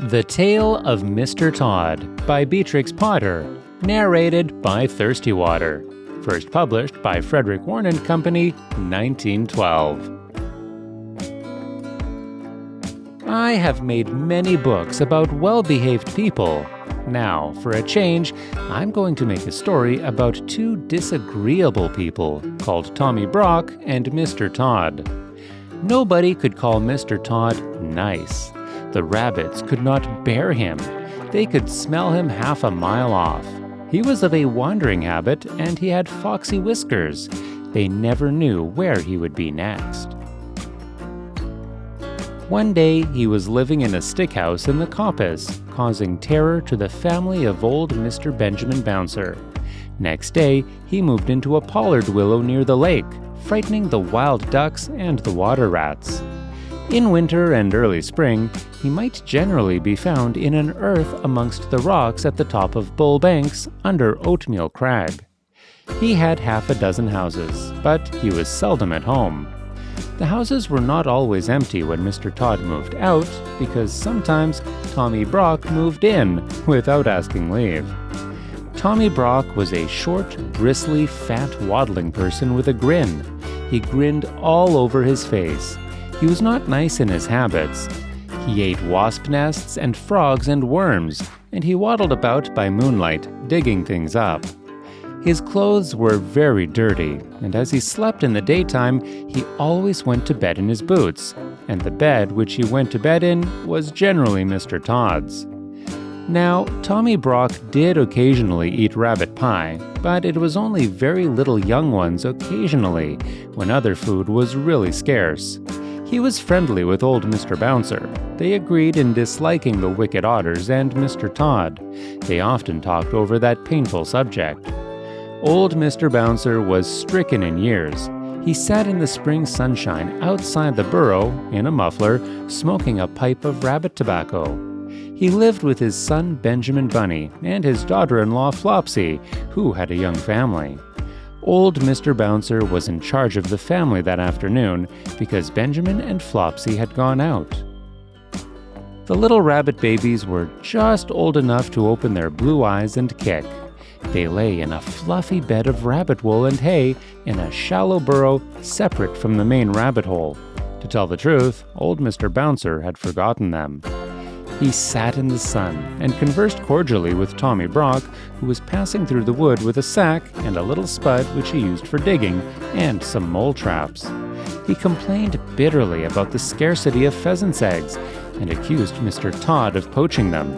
The Tale of Mr. Todd by Beatrix Potter, narrated by Thirstywater. First published by Frederick Warne and Company, 1912. I have made many books about well-behaved people. Now, for a change, I'm going to make a story about two disagreeable people called Tommy Brock and Mr. Todd. Nobody could call Mr. Todd nice. The rabbits could not bear him. They could smell him half a mile off. He was of a wandering habit, and he had foxy whiskers. They never knew where he would be next. One day, he was living in a stick house in the coppice, causing terror to the family of old Mr. Benjamin Bouncer. Next day, he moved into a pollard willow near the lake, frightening the wild ducks and the water rats. In winter and early spring, he might generally be found in an earth amongst the rocks at the top of Bull Banks under Oatmeal Crag. He had half a dozen houses, but he was seldom at home. The houses were not always empty when Mr. Todd moved out, because sometimes Tommy Brock moved in without asking leave. Tommy Brock was a short, bristly, fat, waddling person with a grin. He grinned all over his face. He was not nice in his habits. He ate wasp nests and frogs and worms, and he waddled about by moonlight, digging things up. His clothes were very dirty, and as he slept in the daytime, he always went to bed in his boots, and the bed which he went to bed in was generally Mr. Todd's. Now, Tommy Brock did occasionally eat rabbit pie, but it was only very little young ones occasionally, when other food was really scarce. He was friendly with old Mr. Bouncer. They agreed in disliking the wicked otters and Mr. Todd. They often talked over that painful subject. Old Mr. Bouncer was stricken in years. He sat in the spring sunshine outside the burrow, in a muffler, smoking a pipe of rabbit tobacco. He lived with his son Benjamin Bunny and his daughter-in-law Flopsy, who had a young family. Old Mr. Bouncer was in charge of the family that afternoon because Benjamin and Flopsy had gone out. The little rabbit babies were just old enough to open their blue eyes and kick. They lay in a fluffy bed of rabbit wool and hay in a shallow burrow separate from the main rabbit hole. To tell the truth, old Mr. Bouncer had forgotten them. He sat in the sun and conversed cordially with Tommy Brock, who was passing through the wood with a sack and a little spud which he used for digging, and some mole traps. He complained bitterly about the scarcity of pheasants' eggs and accused Mr. Todd of poaching them.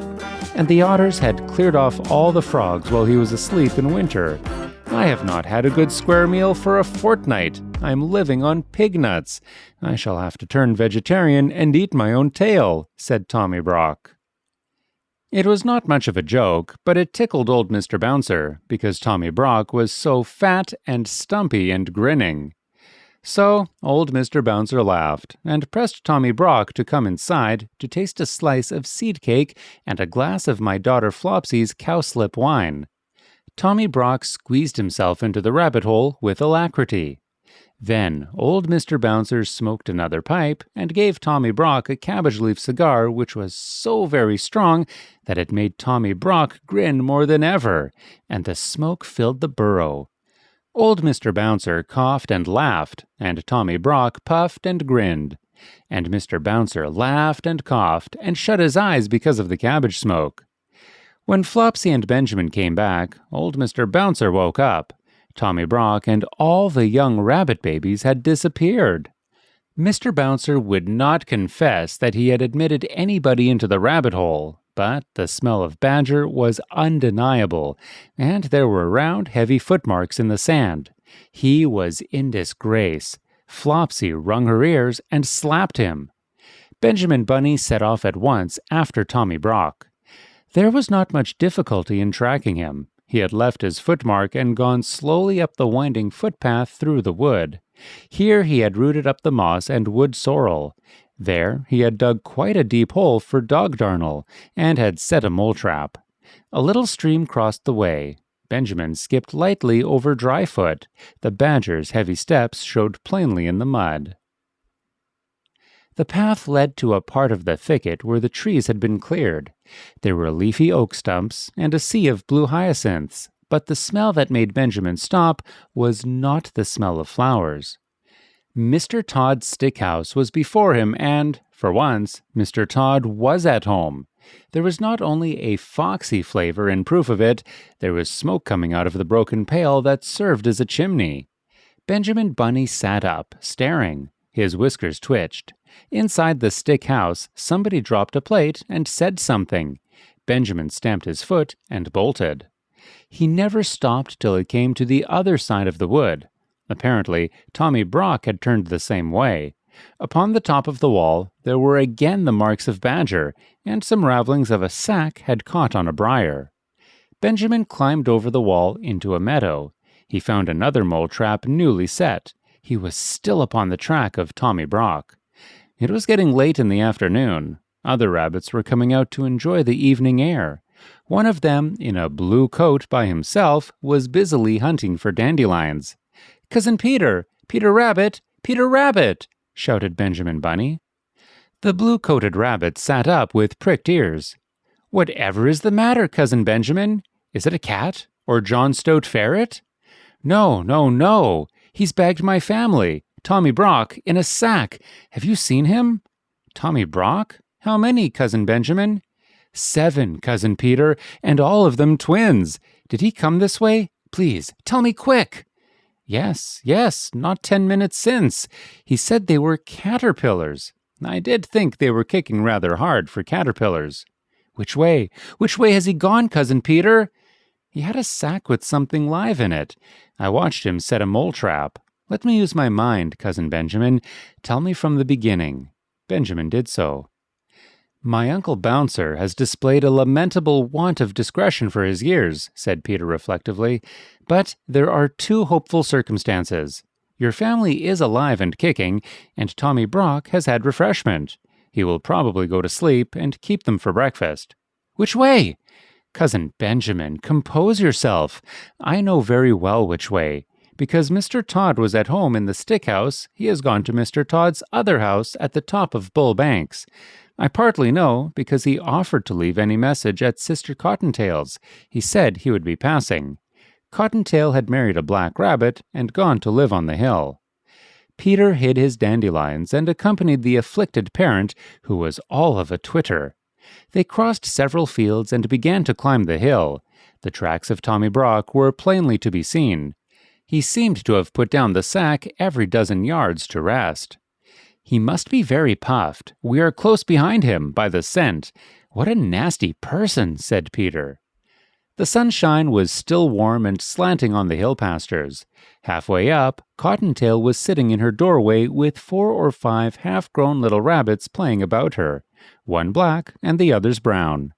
And the otters had cleared off all the frogs while he was asleep in winter. I have not had a good square meal for a fortnight. I'm living on pig nuts. I shall have to turn vegetarian and eat my own tail, said Tommy Brock. It was not much of a joke, but it tickled old Mr. Bouncer, because Tommy Brock was so fat and stumpy and grinning. So old Mr. Bouncer laughed, and pressed Tommy Brock to come inside to taste a slice of seed cake and a glass of my daughter Flopsy's cowslip wine. Tommy Brock squeezed himself into the rabbit hole with alacrity. Then old Mr. Bouncer smoked another pipe and gave Tommy Brock a cabbage leaf cigar which was so very strong that it made Tommy Brock grin more than ever, and the smoke filled the burrow. Old Mr. Bouncer coughed and laughed, and Tommy Brock puffed and grinned. And Mr. Bouncer laughed and coughed and shut his eyes because of the cabbage smoke. When Flopsy and Benjamin came back, old Mr. Bouncer woke up. Tommy Brock and all the young rabbit babies had disappeared. Mr. Bouncer would not confess that he had admitted anybody into the rabbit hole, but the smell of badger was undeniable, and there were round, heavy footmarks in the sand. He was in disgrace. Flopsy wrung her ears and slapped him. Benjamin Bunny set off at once after Tommy Brock. There was not much difficulty in tracking him. He had left his footmark and gone slowly up the winding footpath through the wood. Here he had rooted up the moss and wood sorrel. There he had dug quite a deep hole for dog darnel, and had set a mole trap. A little stream crossed the way. Benjamin skipped lightly over Dryfoot. The badger's heavy steps showed plainly in the mud. The path led to a part of the thicket where the trees had been cleared. There were leafy oak stumps and a sea of blue hyacinths, but the smell that made Benjamin stop was not the smell of flowers. Mr. Todd's stick house was before him, and, for once, Mr. Todd was at home. There was not only a foxy flavor in proof of it, there was smoke coming out of the broken pail that served as a chimney. Benjamin Bunny sat up, staring. His whiskers twitched. Inside the stick house, somebody dropped a plate and said something. Benjamin stamped his foot and bolted. He never stopped till he came to the other side of the wood. Apparently, Tommy Brock had turned the same way. Upon the top of the wall, there were again the marks of Badger, and some ravelings of a sack had caught on a briar. Benjamin climbed over the wall into a meadow. He found another mole trap newly set. He was still upon the track of Tommy Brock. It was getting late in the afternoon. Other rabbits were coming out to enjoy the evening air. One of them, in a blue coat by himself, was busily hunting for dandelions. "Cousin Peter! Peter Rabbit! Peter Rabbit!" shouted Benjamin Bunny. The blue-coated rabbit sat up with pricked ears. "Whatever is the matter, Cousin Benjamin? Is it a cat? Or John Stout Ferret?" "No, no, no! He's bagged my family. Tommy Brock, in a sack. Have you seen him?" "Tommy Brock? How many, Cousin Benjamin?" "7, Cousin Peter, and all of them twins. Did he come this way? Please, tell me quick." Yes, not 10 minutes since. He said they were caterpillars. I did think they were kicking rather hard for caterpillars." Which way? Which way has he gone, Cousin Peter?" "He had a sack with something live in it. I watched him set a mole trap. Let me use my mind, Cousin Benjamin. Tell me from the beginning." Benjamin did so. "My Uncle Bouncer has displayed a lamentable want of discretion for his years," said Peter reflectively, "but there are 2 hopeful circumstances. Your family is alive and kicking, and Tommy Brock has had refreshment. He will probably go to sleep and keep them for breakfast." "Which way?" "Cousin Benjamin, compose yourself. I know very well which way. Because Mr. Todd was at home in the stick house, he has gone to Mr. Todd's other house at the top of Bull Banks. I partly know because he offered to leave any message at Sister Cottontail's. He said he would be passing. Cottontail had married a black rabbit and gone to live on the hill." Peter hid his dandelions and accompanied the afflicted parent, who was all of a twitter. They crossed several fields and began to climb the hill. The tracks of Tommy Brock were plainly to be seen. He seemed to have put down the sack every dozen yards to rest. "He must be very puffed. We are close behind him, by the scent. What a nasty person," said Peter. The sunshine was still warm and slanting on the hill pastures. Halfway up, Cottontail was sitting in her doorway with 4 or 5 half-grown little rabbits playing about her, one black and the others brown.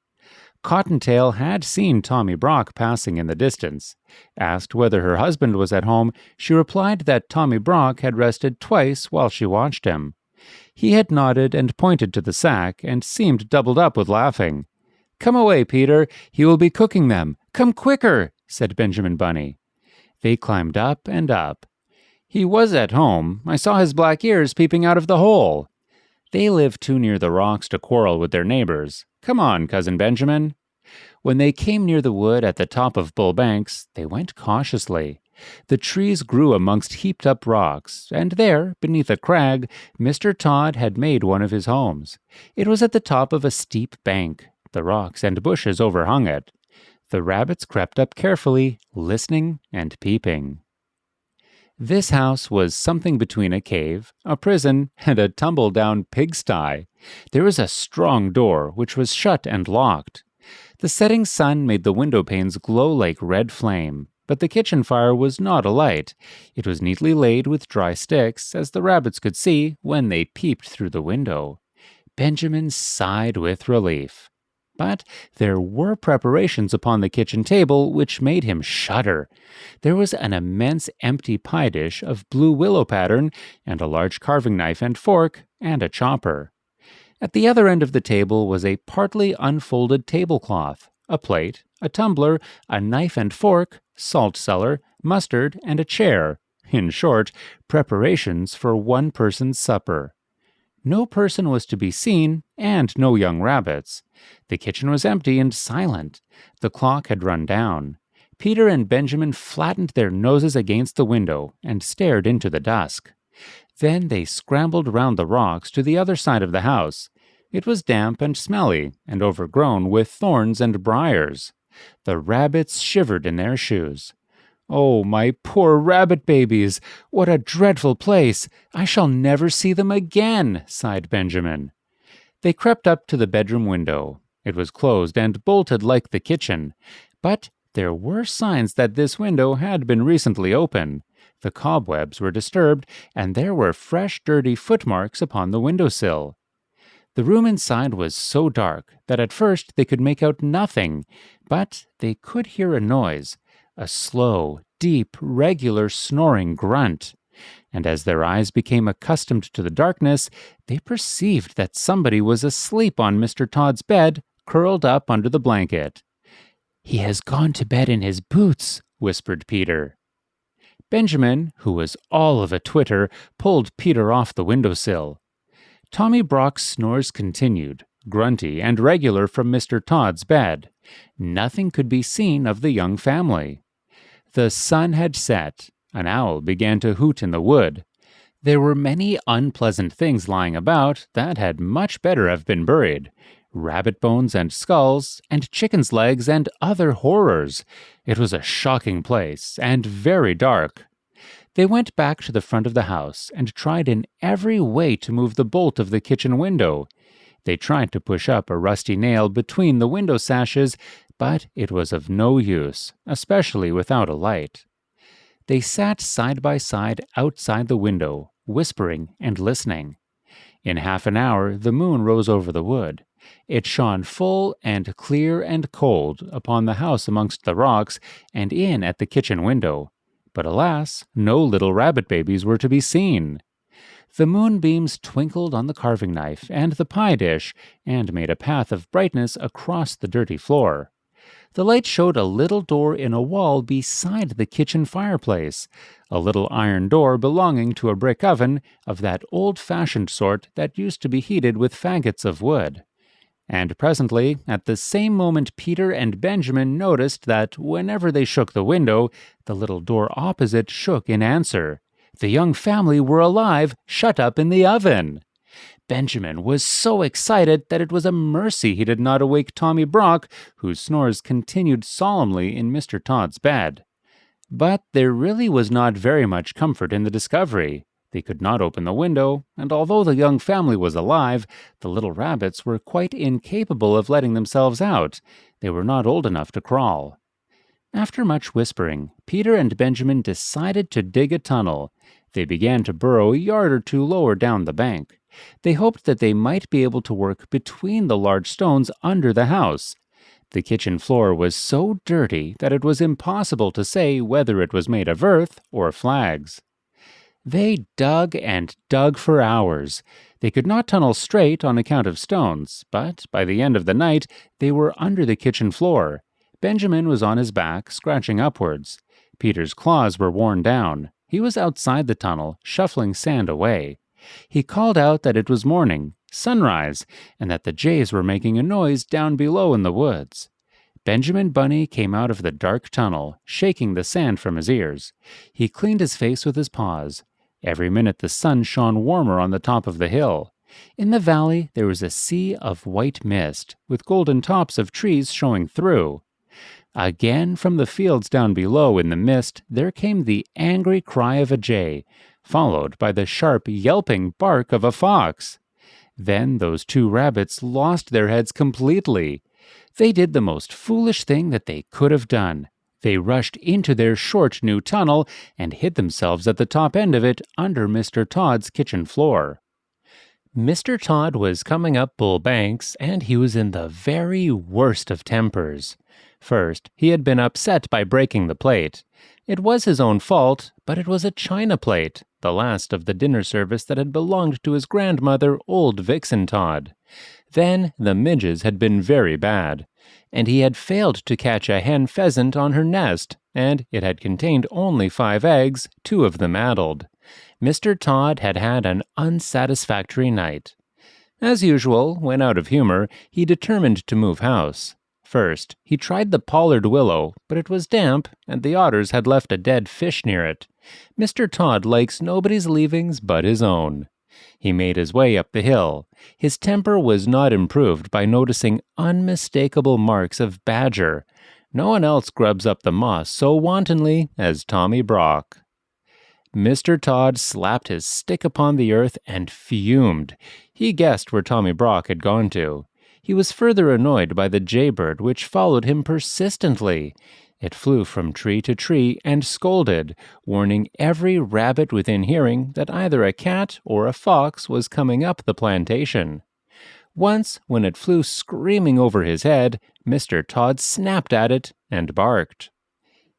Cottontail had seen Tommy Brock passing in the distance. Asked whether her husband was at home, she replied that Tommy Brock had rested twice while she watched him. He had nodded and pointed to the sack and seemed doubled up with laughing. "Come away, Peter. He will be cooking them. Come quicker," said Benjamin Bunny. They climbed up and up. "He was at home. I saw his black ears peeping out of the hole." "They live too near the rocks to quarrel with their neighbors. Come on, Cousin Benjamin." When they came near the wood at the top of Bull Banks, they went cautiously. The trees grew amongst heaped-up rocks, and there, beneath a crag, Mr. Todd had made one of his homes. It was at the top of a steep bank. The rocks and bushes overhung it. The rabbits crept up carefully, listening and peeping. This house was something between a cave, a prison, and a tumble-down pigsty. There was a strong door, which was shut and locked. The setting sun made the window panes glow like red flame, but the kitchen fire was not alight. It was neatly laid with dry sticks, as the rabbits could see when they peeped through the window. Benjamin sighed with relief. But there were preparations upon the kitchen table which made him shudder. There was an immense empty pie dish of blue willow pattern, and a large carving knife and fork, and a chopper. At the other end of the table was a partly unfolded tablecloth, a plate, a tumbler, a knife and fork, salt cellar, mustard, and a chair. In short, preparations for one person's supper. No person was to be seen, and no young rabbits. The kitchen was empty and silent. The clock had run down. Peter and Benjamin flattened their noses against the window and stared into the dusk. Then they scrambled round the rocks to the other side of the house. It was damp and smelly, and overgrown with thorns and briars. The rabbits shivered in their shoes. "Oh, my poor rabbit babies! What a dreadful place! I shall never see them again," sighed Benjamin. They crept up to the bedroom window. It was closed and bolted like the kitchen, but there were signs that this window had been recently open. The cobwebs were disturbed, and there were fresh, dirty footmarks upon the windowsill. The room inside was so dark that at first they could make out nothing, but they could hear a noise, a slow, deep, regular snoring grunt. And as their eyes became accustomed to the darkness, they perceived that somebody was asleep on Mr. Tod's bed, curled up under the blanket. "He has gone to bed in his boots," whispered Peter. Benjamin, who was all of a twitter, pulled Peter off the windowsill. Tommy Brock's snores continued, grunty and regular from Mr. Tod's bed. Nothing could be seen of the young family. The sun had set. An owl began to hoot in the wood. There were many unpleasant things lying about that had much better have been buried. Rabbit bones and skulls, and chickens' legs and other horrors. It was a shocking place, and very dark. They went back to the front of the house and tried in every way to move the bolt of the kitchen window. They tried to push up a rusty nail between the window sashes, but it was of no use, especially without a light. They sat side by side outside the window, whispering and listening. In half an hour the moon rose over the wood. It shone full and clear and cold upon the house amongst the rocks and in at the kitchen window. But alas, no little rabbit babies were to be seen. The moonbeams twinkled on the carving knife and the pie dish, and made a path of brightness across the dirty floor. The light showed a little door in a wall beside the kitchen fireplace, a little iron door belonging to a brick oven of that old-fashioned sort that used to be heated with faggots of wood. And presently, at the same moment, Peter and Benjamin noticed that whenever they shook the window, the little door opposite shook in answer. The young family were alive, shut up in the oven. Benjamin was so excited that it was a mercy he did not awake Tommy Brock, whose snores continued solemnly in Mr. Tod's bed. But there really was not very much comfort in the discovery. They could not open the window, and although the young family was alive, the little rabbits were quite incapable of letting themselves out. They were not old enough to crawl. After much whispering, Peter and Benjamin decided to dig a tunnel. They began to burrow a yard or two lower down the bank. They hoped that they might be able to work between the large stones under the house. The kitchen floor was so dirty that it was impossible to say whether it was made of earth or flags. They dug and dug for hours. They could not tunnel straight on account of stones, but by the end of the night they were under the kitchen floor. Benjamin was on his back, scratching upwards. Peter's claws were worn down. He was outside the tunnel, shuffling sand away. He called out that it was morning, sunrise, and that the jays were making a noise down below in the woods. Benjamin Bunny came out of the dark tunnel, shaking the sand from his ears. He cleaned his face with his paws. Every minute the sun shone warmer on the top of the hill. In the valley there was a sea of white mist, with golden tops of trees showing through. Again from the fields down below in the mist there came the angry cry of a jay, followed by the sharp yelping bark of a fox. Then those two rabbits lost their heads completely. They did the most foolish thing that they could have done. They rushed into their short new tunnel and hid themselves at the top end of it under Mr. Tod's kitchen floor. Mr. Tod was coming up Bull Banks, and he was in the very worst of tempers. First, he had been upset by breaking the plate. It was his own fault, but it was a china plate, the last of the dinner service that had belonged to his grandmother, old Vixen Tod. Then the midges had been very bad, and he had failed to catch a hen pheasant on her nest, and it had contained only 5 eggs, 2 of them addled. Mr. Todd had had an unsatisfactory night. As usual, when out of humor, he determined to move house. First, he tried the pollard willow, but it was damp, and the otters had left a dead fish near it. Mr. Todd likes nobody's leavings but his own. He made his way up the hill. His temper was not improved by noticing unmistakable marks of badger. No one else grubs up the moss so wantonly as Tommy Brock. Mr. Todd slapped his stick upon the earth and fumed. He guessed where Tommy Brock had gone to. He was further annoyed by the jaybird, which followed him persistently. It flew from tree to tree and scolded, warning every rabbit within hearing that either a cat or a fox was coming up the plantation. Once, when it flew screaming over his head, Mr. Todd snapped at it and barked.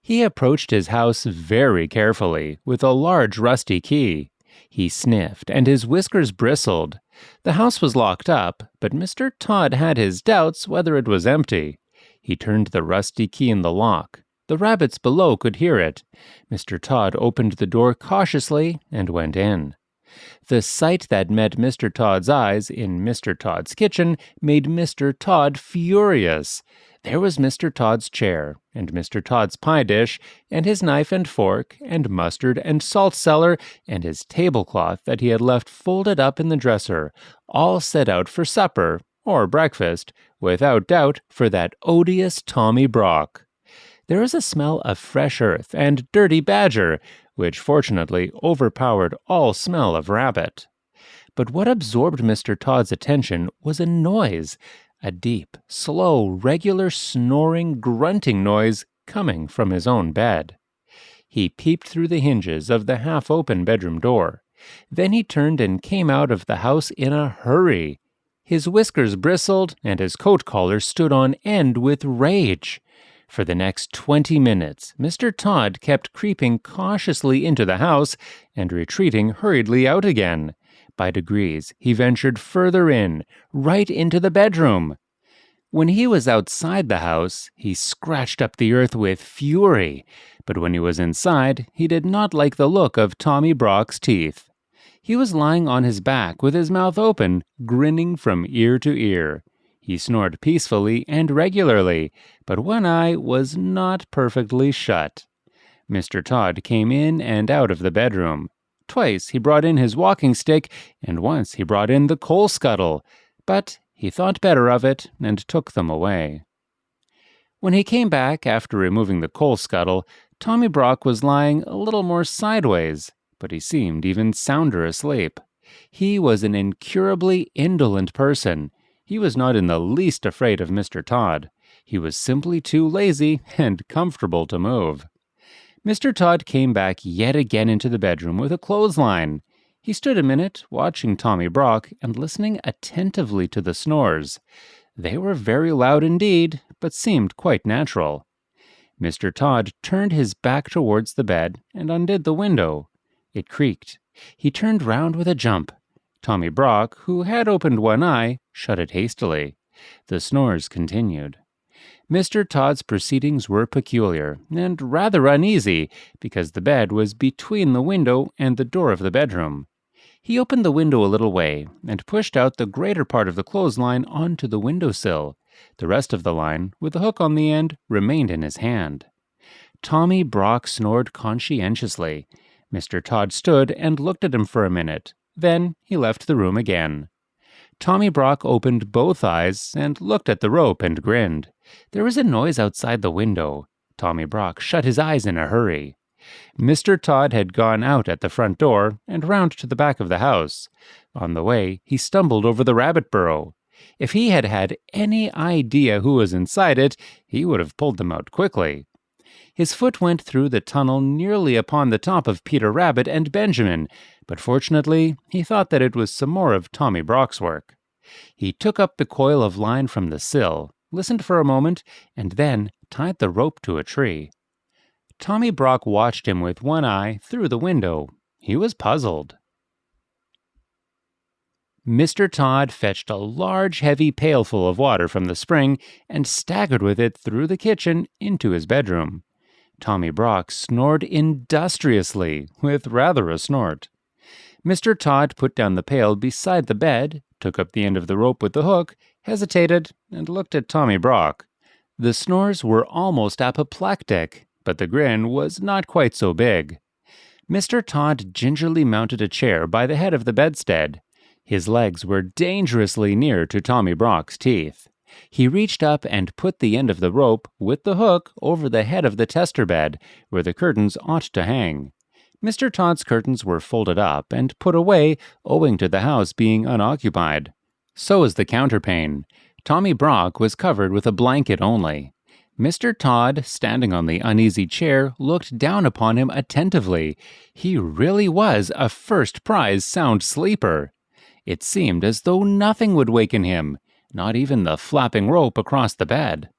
He approached his house very carefully, with a large rusty key. He sniffed, and his whiskers bristled. The house was locked up, but Mr. Todd had his doubts whether it was empty. He turned the rusty key in the lock. The rabbits below could hear it. Mr. Todd opened the door cautiously and went in. The sight that met Mr. Todd's eyes in Mr. Todd's kitchen made Mr. Todd furious. There was Mr. Todd's chair, and Mr. Todd's pie dish, and his knife and fork, and mustard and salt cellar, and his tablecloth that he had left folded up in the dresser, all set out for supper, or breakfast, without doubt for that odious Tommy Brock. There was a smell of fresh earth and dirty badger, which fortunately overpowered all smell of rabbit. But what absorbed Mr. Todd's attention was a noise, a deep, slow, regular snoring, grunting noise coming from his own bed. He peeped through the hinges of the half-open bedroom door. Then he turned and came out of the house in a hurry. His whiskers bristled, and his coat collar stood on end with rage. For the next 20 minutes, Mr. Todd kept creeping cautiously into the house and retreating hurriedly out again. By degrees, he ventured further in, right into the bedroom. When he was outside the house, he scratched up the earth with fury, but when he was inside, he did not like the look of Tommy Brock's teeth. He was lying on his back with his mouth open, grinning from ear to ear. He snored peacefully and regularly, but one eye was not perfectly shut. Mr. Todd came in and out of the bedroom. Twice he brought in his walking stick, and once he brought in the coal scuttle, but he thought better of it and took them away. When he came back after removing the coal scuttle, Tommy Brock was lying a little more sideways, but he seemed even sounder asleep. He was an incurably indolent person. He was not in the least afraid of Mr. Todd. He was simply too lazy and comfortable to move. Mr. Todd came back yet again into the bedroom with a clothesline. He stood a minute, watching Tommy Brock and listening attentively to the snores. They were very loud indeed, but seemed quite natural. Mr. Todd turned his back towards the bed and undid the window. It creaked. He turned round with a jump. Tommy Brock, who had opened one eye, shut it hastily. The snores continued. Mr. Todd's proceedings were peculiar, and rather uneasy, because the bed was between the window and the door of the bedroom. He opened the window a little way, and pushed out the greater part of the clothesline onto the window-sill. The rest of the line, with the hook on the end, remained in his hand. Tommy Brock snored conscientiously. Mr. Todd stood and looked at him for a minute. Then he left the room again. Tommy Brock opened both eyes and looked at the rope and grinned. There was a noise outside the window. Tommy Brock shut his eyes in a hurry. Mr. Todd had gone out at the front door and round to the back of the house. On the way, he stumbled over the rabbit burrow. If he had had any idea who was inside it, he would have pulled them out quickly. His foot went through the tunnel nearly upon the top of Peter Rabbit and Benjamin, but fortunately he thought that it was some more of Tommy Brock's work. He took up the coil of line from the sill, listened for a moment, and then tied the rope to a tree. Tommy Brock watched him with one eye through the window. He was puzzled. Mr. Todd fetched a large, heavy pailful of water from the spring and staggered with it through the kitchen into his bedroom. Tommy Brock snored industriously, with rather a snort. Mr. Todd put down the pail beside the bed, took up the end of the rope with the hook, hesitated, and looked at Tommy Brock. The snores were almost apoplectic, but the grin was not quite so big. Mr. Todd gingerly mounted a chair by the head of the bedstead. His legs were dangerously near to Tommy Brock's teeth. He reached up and put the end of the rope, with the hook, over the head of the tester bed, where the curtains ought to hang. Mr. Todd's curtains were folded up and put away, owing to the house being unoccupied. So was the counterpane. Tommy Brock was covered with a blanket only. Mr. Todd, standing on the uneasy chair, looked down upon him attentively. He really was a first-prize sound sleeper. It seemed as though nothing would waken him, not even the flapping rope across the bed.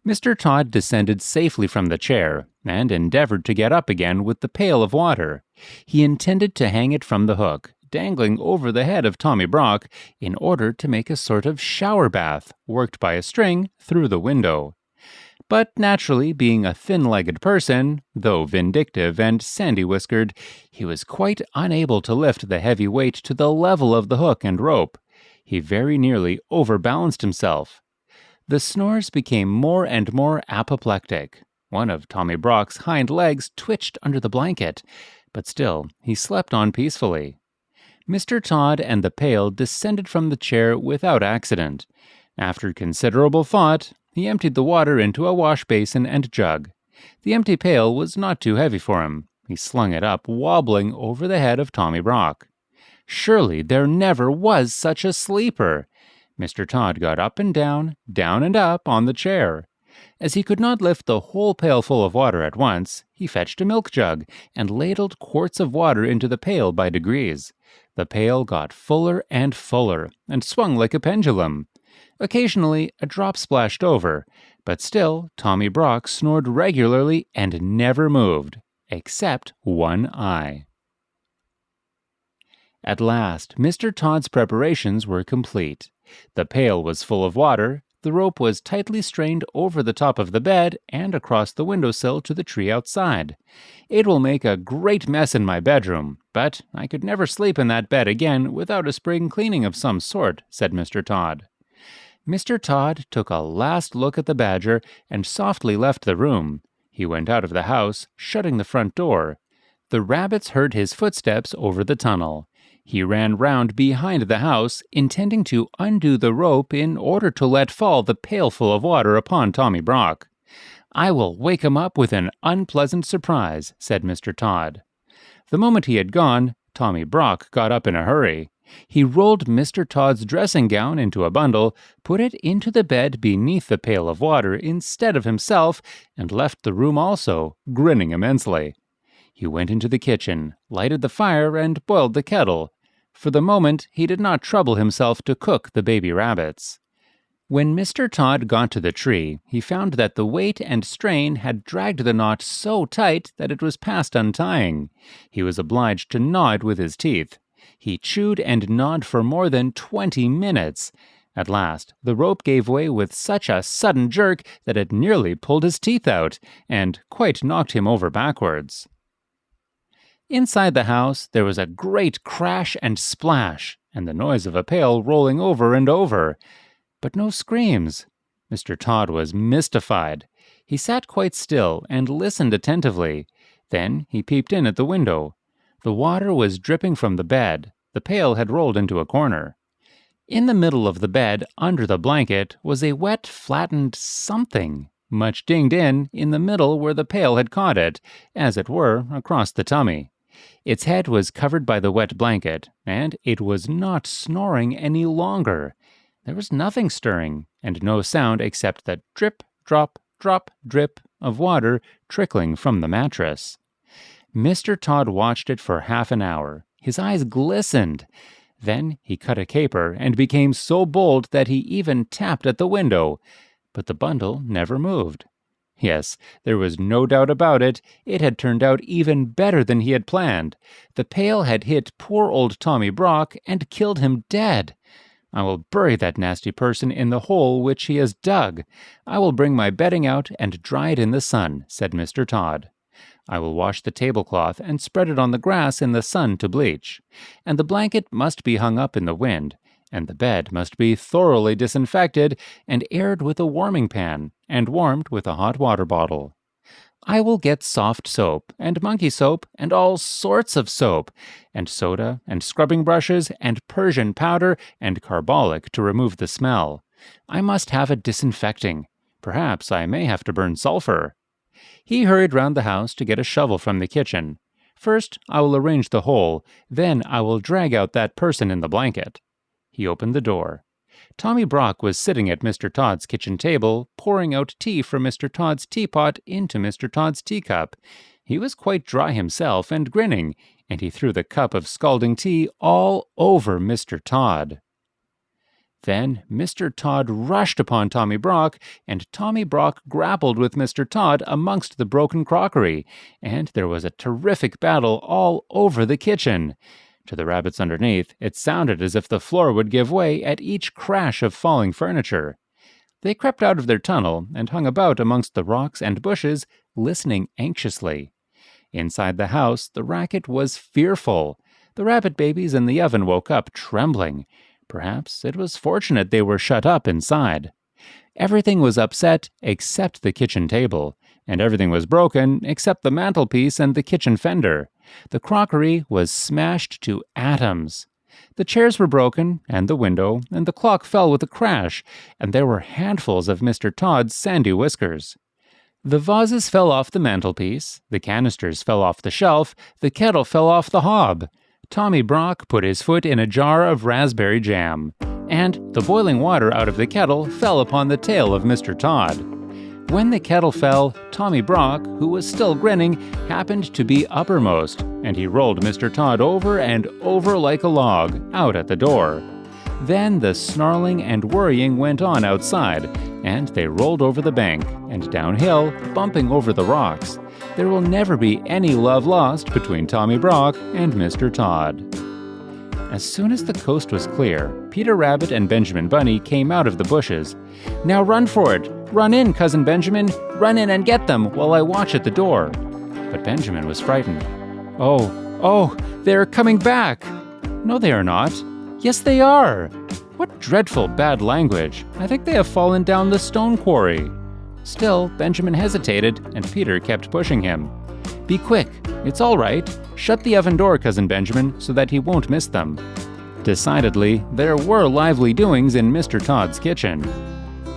Mr. Todd descended safely from the chair and endeavored to get up again with the pail of water. He intended to hang it from the hook, dangling over the head of Tommy Brock, in order to make a sort of shower bath, worked by a string, through the window. But naturally, being a thin-legged person, though vindictive and sandy-whiskered, he was quite unable to lift the heavy weight to the level of the hook and rope. He very nearly overbalanced himself. The snores became more and more apoplectic. One of Tommy Brock's hind legs twitched under the blanket, but still he slept on peacefully. Mr. Todd and the pail descended from the chair without accident. After considerable thought, he emptied the water into a wash basin and jug. The empty pail was not too heavy for him. He slung it up, wobbling over the head of Tommy Brock. Surely there never was such a sleeper. Mr. Todd got up and down and up on the chair. As he could not lift the whole pail full of water at once, he fetched a milk jug and ladled quarts of water into the pail by degrees. The pail got fuller and fuller, and swung like a pendulum. Occasionally, a drop splashed over, but still Tommy Brock snored regularly and never moved, except one eye. At last, Mr. Todd's preparations were complete. The pail was full of water, the rope was tightly strained over the top of the bed and across the windowsill to the tree outside. It will make a great mess in my bedroom, but I could never sleep in that bed again without a spring cleaning of some sort, said Mr. Todd. Mr. Todd took a last look at the badger and softly left the room. He went out of the house, shutting the front door. The rabbits heard his footsteps over the tunnel. He ran round behind the house, intending to undo the rope in order to let fall the pailful of water upon Tommy Brock. "I will wake him up with an unpleasant surprise," said Mr. Todd. The moment he had gone, Tommy Brock got up in a hurry. He rolled Mr. Todd's dressing gown into a bundle, put it into the bed beneath the pail of water instead of himself, and left the room also, grinning immensely. He went into the kitchen, lighted the fire, and boiled the kettle. For the moment, he did not trouble himself to cook the baby rabbits. When Mr. Todd got to the tree, he found that the weight and strain had dragged the knot so tight that it was past untying. He was obliged to gnaw it with his teeth. He chewed and gnawed for more than 20 minutes. At last, the rope gave way with such a sudden jerk that it nearly pulled his teeth out, and quite knocked him over backwards. Inside the house, there was a great crash and splash, and the noise of a pail rolling over and over. But no screams. Mr. Todd was mystified. He sat quite still and listened attentively. Then he peeped in at the window. The water was dripping from the bed. The pail had rolled into a corner. In the middle of the bed, under the blanket, was a wet, flattened something, much dinged in the middle where the pail had caught it, as it were, across the tummy. Its head was covered by the wet blanket, and it was not snoring any longer. There was nothing stirring, and no sound except the drip, drop, drop, drip of water trickling from the mattress. Mr. Todd watched it for half an hour. His eyes glistened. Then he cut a caper and became so bold that he even tapped at the window. But the bundle never moved. Yes, there was no doubt about it. It had turned out even better than he had planned. The pail had hit poor old Tommy Brock and killed him dead. I will bury that nasty person in the hole which he has dug. I will bring my bedding out and dry it in the sun," said Mr. Tod. "I will wash the tablecloth and spread it on the grass in the sun to bleach. And the blanket must be hung up in the wind, and the bed must be thoroughly disinfected and aired with a warming pan, and warmed with a hot water bottle. I will get soft soap, and monkey soap, and all sorts of soap, and soda, and scrubbing brushes, and Persian powder, and carbolic to remove the smell. I must have a disinfecting. Perhaps I may have to burn sulfur." He hurried round the house to get a shovel from the kitchen. "First, I will arrange the hole, then I will drag out that person in the blanket." He opened the door. Tommy Brock was sitting at Mr. Tod's kitchen table, pouring out tea from Mr. Tod's teapot into Mr. Tod's teacup. He was quite dry himself and grinning, and he threw the cup of scalding tea all over Mr. Tod. Then Mr. Tod rushed upon Tommy Brock, and Tommy Brock grappled with Mr. Tod amongst the broken crockery, and there was a terrific battle all over the kitchen. To the rabbits underneath, it sounded as if the floor would give way at each crash of falling furniture. They crept out of their tunnel and hung about amongst the rocks and bushes, listening anxiously. Inside the house, the racket was fearful. The rabbit babies in the oven woke up trembling. Perhaps it was fortunate they were shut up inside. Everything was upset except the kitchen table, and everything was broken except the mantelpiece and the kitchen fender. The crockery was smashed to atoms. The chairs were broken, and the window, and the clock fell with a crash, and there were handfuls of Mr. Tod's sandy whiskers. The vases fell off the mantelpiece, the canisters fell off the shelf, the kettle fell off the hob. Tommy Brock put his foot in a jar of raspberry jam, and the boiling water out of the kettle fell upon the tail of Mr. Tod. When the kettle fell, Tommy Brock, who was still grinning, happened to be uppermost, and he rolled Mr. Tod over and over like a log, out at the door. Then the snarling and worrying went on outside, and they rolled over the bank, and downhill, bumping over the rocks. There will never be any love lost between Tommy Brock and Mr. Tod. As soon as the coast was clear, Peter Rabbit and Benjamin Bunny came out of the bushes. "Now run for it! Run in, Cousin Benjamin! Run in and get them while I watch at the door!" But Benjamin was frightened. Oh, they're coming back!" "No, they are not." "Yes, they are." "What dreadful bad language! I think they have fallen down the stone quarry." Still, Benjamin hesitated, and Peter kept pushing him. "Be quick! It's all right. Shut the oven door, Cousin Benjamin, so that he won't miss them." Decidedly, there were lively doings in Mr. Tod's kitchen.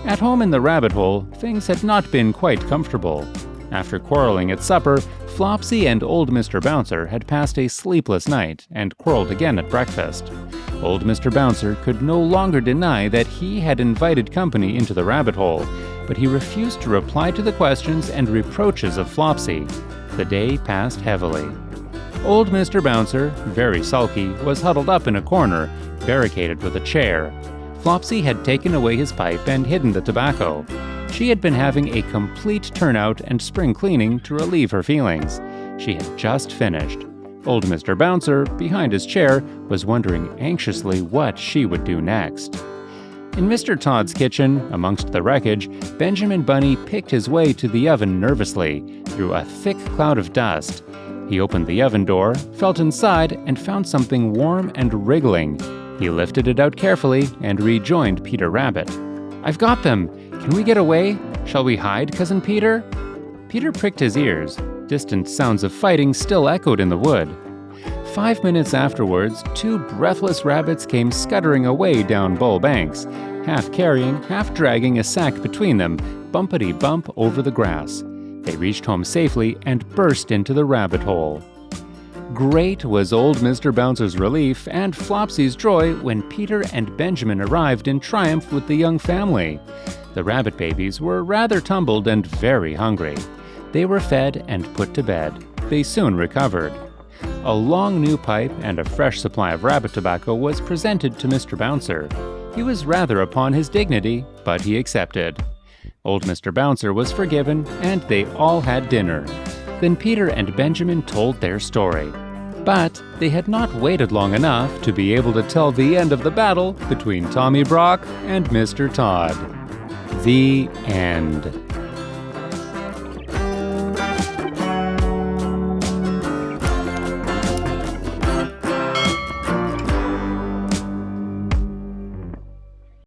At home in the rabbit hole, things had not been quite comfortable. After quarreling at supper, Flopsy and old Mr. Bouncer had passed a sleepless night and quarreled again at breakfast. Old Mr. Bouncer could no longer deny that he had invited company into the rabbit hole, but he refused to reply to the questions and reproaches of Flopsy. The day passed heavily. Old Mr. Bouncer, very sulky, was huddled up in a corner, barricaded with a chair. Flopsy had taken away his pipe and hidden the tobacco. She had been having a complete turnout and spring cleaning to relieve her feelings. She had just finished. Old Mr. Bouncer, behind his chair, was wondering anxiously what she would do next. In Mr. Tod's kitchen, amongst the wreckage, Benjamin Bunny picked his way to the oven nervously, through a thick cloud of dust. He opened the oven door, felt inside, and found something warm and wriggling. He lifted it out carefully and rejoined Peter Rabbit. "I've got them! Can we get away? Shall we hide, Cousin Peter?" Peter pricked his ears. Distant sounds of fighting still echoed in the wood. 5 minutes afterwards, 2 breathless rabbits came scuttering away down Bull Banks, half carrying, half dragging a sack between them, bumpity-bump over the grass. They reached home safely and burst into the rabbit hole. Great was old Mr. Bouncer's relief and Flopsy's joy when Peter and Benjamin arrived in triumph with the young family. The rabbit babies were rather tumbled and very hungry. They were fed and put to bed. They soon recovered. A long new pipe and a fresh supply of rabbit tobacco was presented to Mr. Bouncer. He was rather upon his dignity, but he accepted. Old Mr. Bouncer was forgiven, and they all had dinner. Then Peter and Benjamin told their story. But they had not waited long enough to be able to tell the end of the battle between Tommy Brock and Mr. Todd. The end.